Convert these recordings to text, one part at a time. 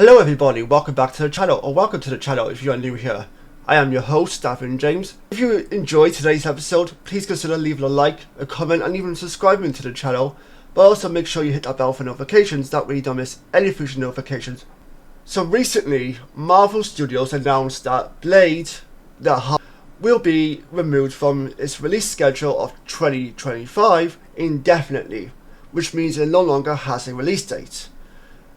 Hello everybody, welcome back to the channel, or welcome to the channel if you are new here. I am your host, Stephen James. If you enjoyed today's episode, please consider leaving a like, a comment and even subscribing to the channel, but also make sure you hit that bell for notifications, that way you don't miss any future notifications. So recently, Marvel Studios announced that Blade, will be removed from its release schedule of 2025 indefinitely, which means it no longer has a release date.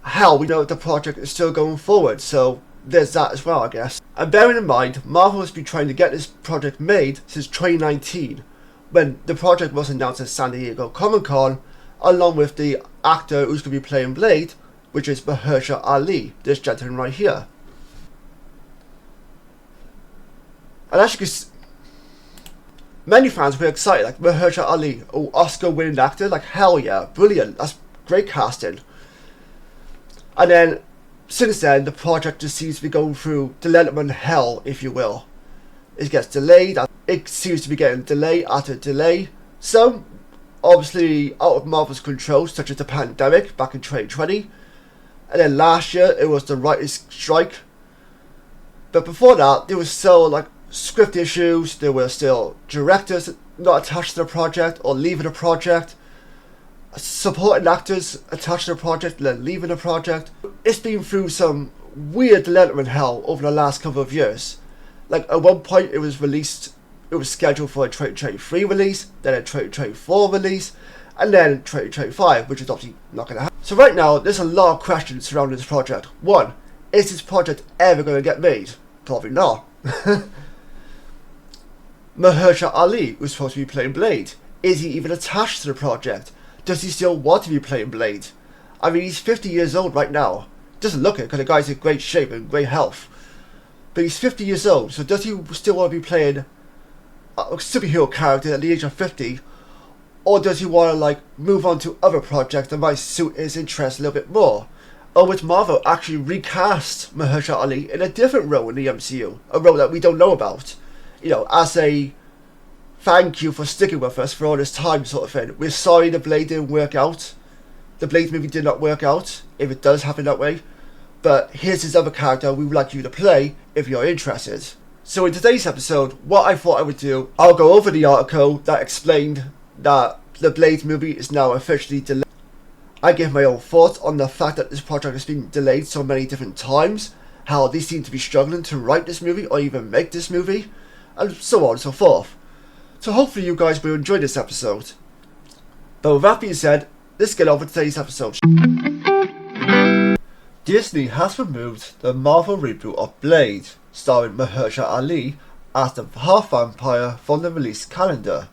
Hell, we know the project is still going forward, so there's that as well, I guess. And bearing in mind, Marvel has been trying to get this project made since 2019, when the project was announced at San Diego Comic-Con, along with the actor who's going to be playing Blade, which is Mahershala Ali, this gentleman right here. And as you can see, many fans were excited, like Mahershala Ali, Oscar-winning actor, like hell yeah, brilliant, that's great casting. And then, since then, the project just seems to be going through development hell, if you will. It gets delayed, it seems to be getting delay after delay. Some, obviously, out of Marvel's control, such as the pandemic back in 2020. And then last year, it was the writers' strike. But before that, there was still, like, script issues, there were still directors not attached to the project, or leaving the project. Supporting actors attached to the project and then leaving the project. It's been through some weird development hell over the last couple of years. Like at one point it was scheduled for a 2023 release, then a 2024 release, and then 2025, which is obviously not going to happen. So right now there's a lot of questions surrounding this project. One, is this project ever going to get made? Probably not. Mahershala Ali was supposed to be playing Blade. Is he even attached to the project? Does he still want to be playing Blade? I mean, he's 50 years old right now. Doesn't look it, because the guy's in great shape and great health. But he's 50 years old, so does he still want to be playing a superhero character at the age of 50? Or does he want to, like, move on to other projects that might suit his interests a little bit more? Or would Marvel actually recast Mahershala Ali in a different role in the MCU? A role that we don't know about. You know, as a thank you for sticking with us for all this time, sort of thing. We're sorry the Blade didn't work out. The Blade movie did not work out, if it does happen that way. But here's this other character we would like you to play, if you're interested. So in today's episode, what I thought I would do, I'll go over the article that explained that the Blade movie is now officially delayed. I give my own thoughts on the fact that this project has been delayed so many different times, how they seem to be struggling to write this movie or even make this movie, and so on and so forth. So hopefully you guys will enjoy this episode. But with that being said, let's get on with today's episode. Disney has removed the Marvel reboot of Blade, starring Mahershala Ali as the half-vampire from the release calendar.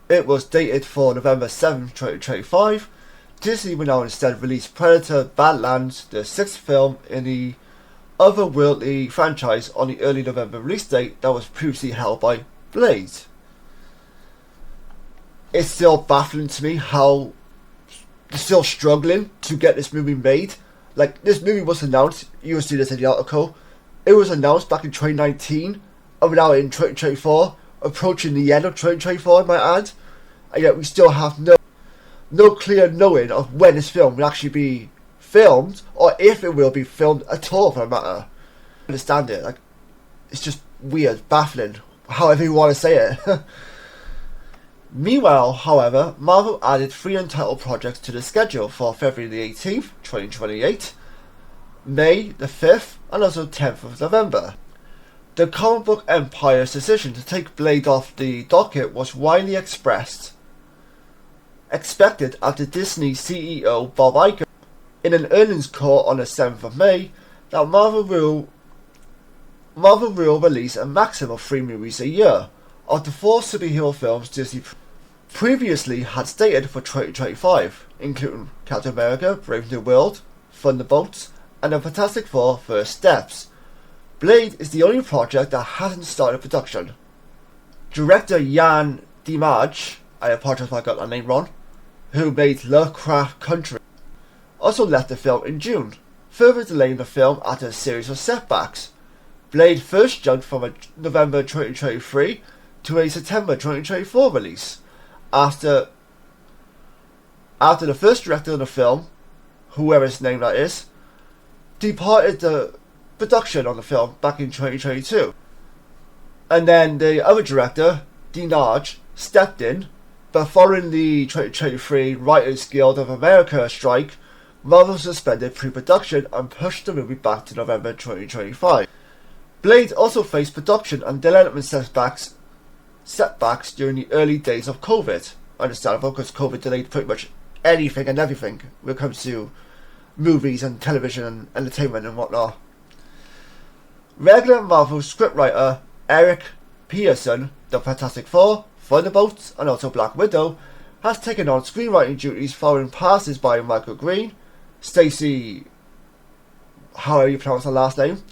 It was dated for November 7, 2025. Disney will now instead release Predator Badlands, the sixth film in the otherworldly franchise, on the early November release date that was previously held by Blade. It's still baffling to me how they're still struggling to get this movie made. Like, this movie was announced, you will see this in the article, it was announced back in 2019, and we're now in 2024, approaching the end of 2024, I might add, and yet we still have no clear knowing of when this film will actually be filmed, or if it will be filmed at all, for that matter. I understand it, like, it's just weird, baffling, however you want to say it. Meanwhile, however, Marvel added 3 untitled projects to the schedule for February the 18th, 2028, May the 5th, and also 10th of November. The comic book empire's decision to take Blade off the docket was widely expected after Disney CEO Bob Iger, in an earnings call on the 7th of May, that Marvel will release a maximum of 3 movies a year, of the 4 superhero films Disney previously had stated for 2025, including Captain America, Brave New World, Thunderbolts, and the Fantastic Four First Steps. Blade is the only project that hasn't started production. Director Jan Dimaj, I apologize if I got that name wrong, who made Lovecraft Country, also left the film in June, further delaying the film after a series of setbacks. Blade first jumped from a November 2023 to a September 2024 release, after the first director of the film, whoever his name that is, departed the production on the film back in 2022. And then the other director, Dinaj, stepped in, but following the 2023 Writers Guild of America strike, Marvel suspended pre-production and pushed the movie back to November 2025. Blade also faced production and development setbacks during the early days of COVID. Understandable, because COVID delayed pretty much anything and everything when it comes to movies and television and entertainment and whatnot. Regular Marvel scriptwriter Eric Pearson, The Fantastic Four, Thunderbolts, and also Black Widow, has taken on screenwriting duties following passes by Michael Green, Stacey, however you pronounce her last name,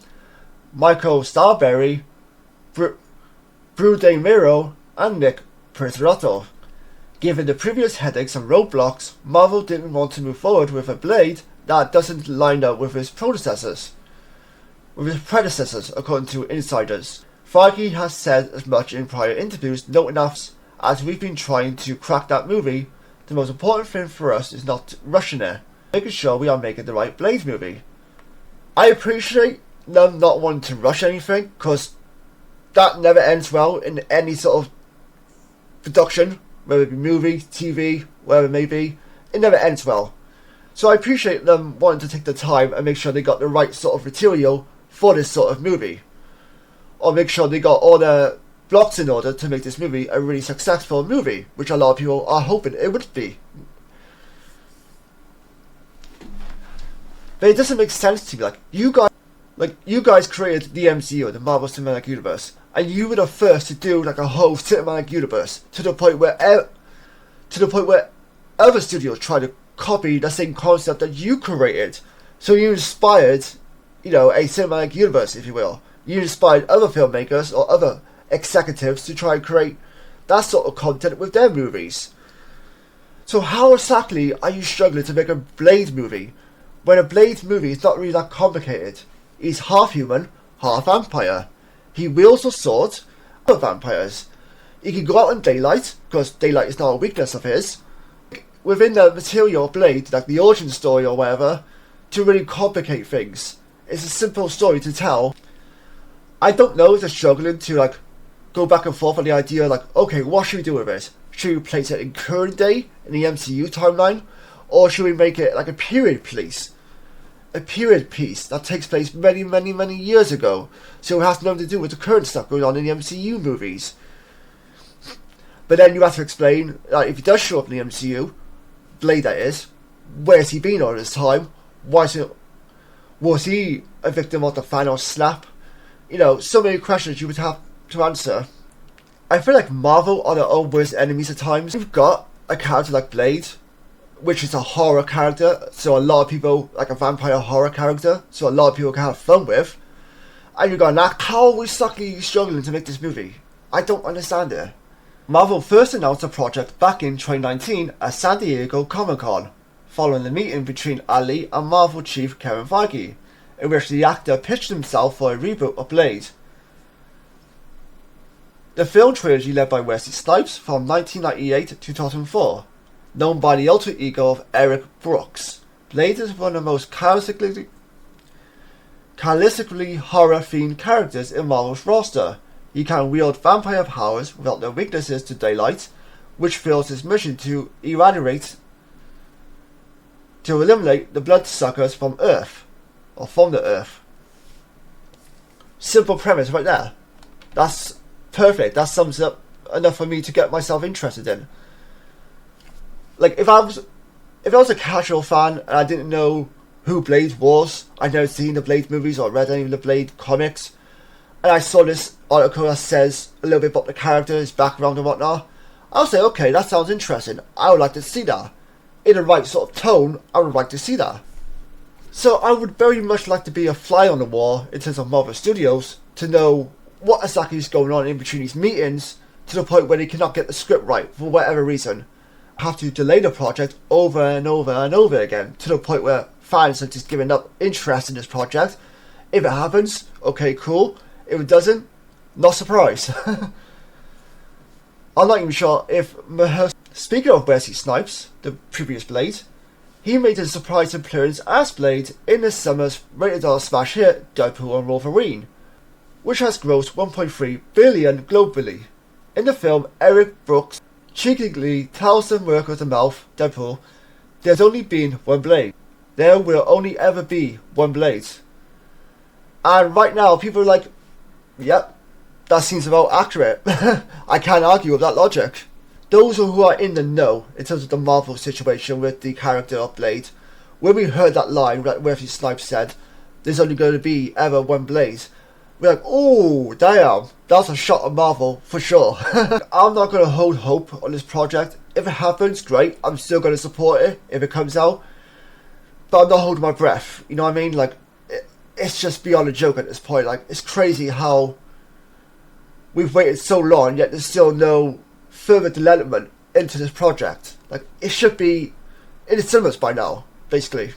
Michael Starberry, Brude Miro, and Nick Pizzolatto. Given the previous headaches and roadblocks, Marvel didn't want to move forward with a Blade that doesn't line up with his predecessors, according to insiders. Feige has said as much in prior interviews, noting that as we've been trying to crack that movie, the most important thing for us is not rushing it, making sure we are making the right Blade movie. I appreciate them not wanting to rush anything, because that never ends well in any sort of production, whether it be movie, TV, whatever it may be. It never ends well. So I appreciate them wanting to take the time and make sure they got the right sort of material for this sort of movie. Or make sure they got all the blocks in order to make this movie a really successful movie, which a lot of people are hoping it would be. But it doesn't make sense to me. You guys created the MCU, the Marvel Cinematic Universe, and you were the first to do like a whole cinematic universe to the point where other studios try to copy the same concept that you created. So you inspired, a cinematic universe, if you will. You inspired other filmmakers or other executives to try and create that sort of content with their movies. So how exactly are you struggling to make a Blade movie when a Blade movie is not really that complicated? He's half human, half vampire. He wields a sword, other vampires. He can go out in daylight, because daylight is not a weakness of his. Within the material of Blade, like the origin story or whatever, to really complicate things. It's a simple story to tell. I don't know if they're struggling to go back and forth on the idea okay, what should we do with it? Should we place it in current day, in the MCU timeline? Or should we make it like a period piece? A period piece that takes place many, many, many years ago. So it has nothing to do with the current stuff going on in the MCU movies. But then you have to explain, if he does show up in the MCU, Blade that is, where's he been all this time? Was he a victim of the Thanos snap? So many questions you would have to answer. I feel like Marvel are their own worst enemies at times. You've got a character like Blade, which is a horror character, so a lot of people, like a vampire horror character, so a lot of people can have fun with. And you've got an act. How are we struggling to make this movie? I don't understand it. Marvel first announced the project back in 2019 at San Diego Comic-Con, following the meeting between Ali and Marvel chief Kevin Feige, in which the actor pitched himself for a reboot of Blade. The film trilogy led by Wesley Snipes from 1998 to 2004, known by the alter ego of Eric Brooks. Blade is one of the most characteristically horror-themed characters in Marvel's roster. He can wield vampire powers without the weaknesses to daylight, which fuels his mission to eliminate the bloodsuckers from Earth, or from the Earth. Simple premise right there. That's perfect. That sums up enough for me to get myself interested in. If I was a casual fan and I didn't know who Blade was, I'd never seen the Blade movies or read any of the Blade comics, and I saw this article that says a little bit about the character, his background and whatnot, I'll say, okay, that sounds interesting. I would like to see that. In the right sort of tone, I would like to see that. So I would very much like to be a fly on the wall in terms of Marvel Studios to know what exactly is going on in between these meetings, to the point where they cannot get the script right for whatever reason. Have to delay the project over and over and over again, to the point where fans are just giving up interest in this project. If it happens, okay, cool. If it doesn't, not surprised. I'm not even sure if Mahershala... Speaking of Wesley Snipes, the previous Blade, He made a surprise appearance as Blade in the summer's rated R smash hit Deadpool and Wolverine, which has grossed $1.3 billion globally. In the film, Eric Brooks cheekily tells the work of the mouth, Deadpool, there's only been one Blade. There will only ever be one Blade. And right now, people are like, yep, that seems about accurate. I can't argue with that logic. Those who are in the know, in terms of the Marvel situation with the character of Blade, when we heard that line that Wesley Snipes said, there's only going to be ever one Blade, we're like, oh, damn, that's a shot at Marvel, for sure. I'm not going to hold hope on this project. If it happens, great, I'm still going to support it if it comes out. But I'm not holding my breath, you know what I mean? Like, it's just beyond a joke at this point. Like, it's crazy how we've waited so long, yet there's still no further development into this project. Like, it should be in the cinemas by now, basically.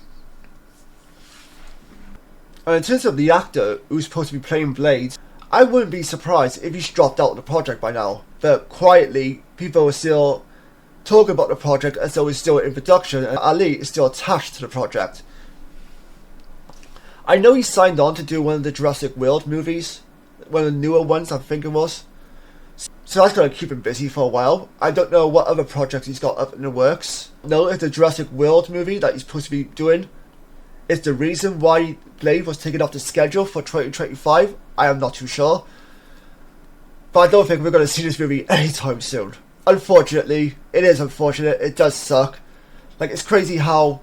And in terms of the actor who's supposed to be playing Blade, I wouldn't be surprised if he's dropped out of the project by now. But quietly, people are still talking about the project as though it's still in production, and Ali is still attached to the project. I know he signed on to do one of the Jurassic World movies, one of the newer ones I think it was. So that's going to keep him busy for a while. I don't know what other projects he's got up in the works. No, if the Jurassic World movie that he's supposed to be doing is the reason why Blade was taken off the schedule for 2025, I am not too sure. But I don't think we're going to see this movie anytime soon. Unfortunately, it is unfortunate, it does suck. Like, it's crazy how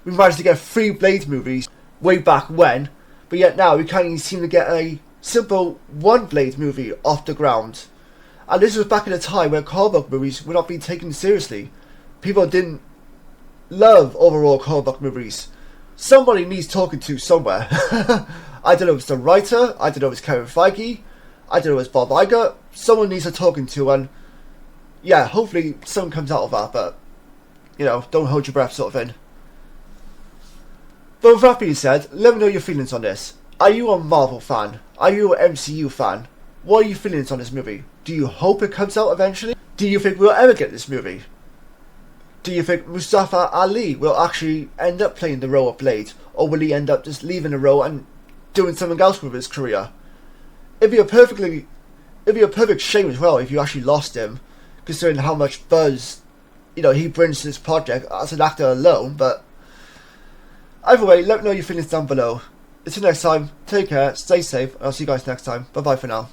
we managed to get 3 Blade movies way back when, but yet now we can't even seem to get a simple 1 Blade movie off the ground. And this was back in a time when comic book movies were not being taken seriously. People didn't love overall comic book movies. Somebody needs talking to somewhere. I don't know if it's the writer, I don't know if it's Kevin Feige, I don't know if it's Bob Iger. Someone needs a talking to, and yeah, hopefully something comes out of that, but, you know, don't hold your breath sort of thing. But with that being said, let me know your feelings on this. Are you a Marvel fan? Are you an MCU fan? What are your feelings on this movie? Do you hope it comes out eventually? Do you think we'll ever get this movie? Do you think Mustafa Ali will actually end up playing the role of Blade? Or will he end up just leaving the role and doing something else with his career? It'd be a perfect shame as well if you actually lost him, considering how much buzz, you know, he brings to this project as an actor alone. But either way, let me know your feelings down below. Until next time, take care, stay safe, and I'll see you guys next time. Bye bye for now.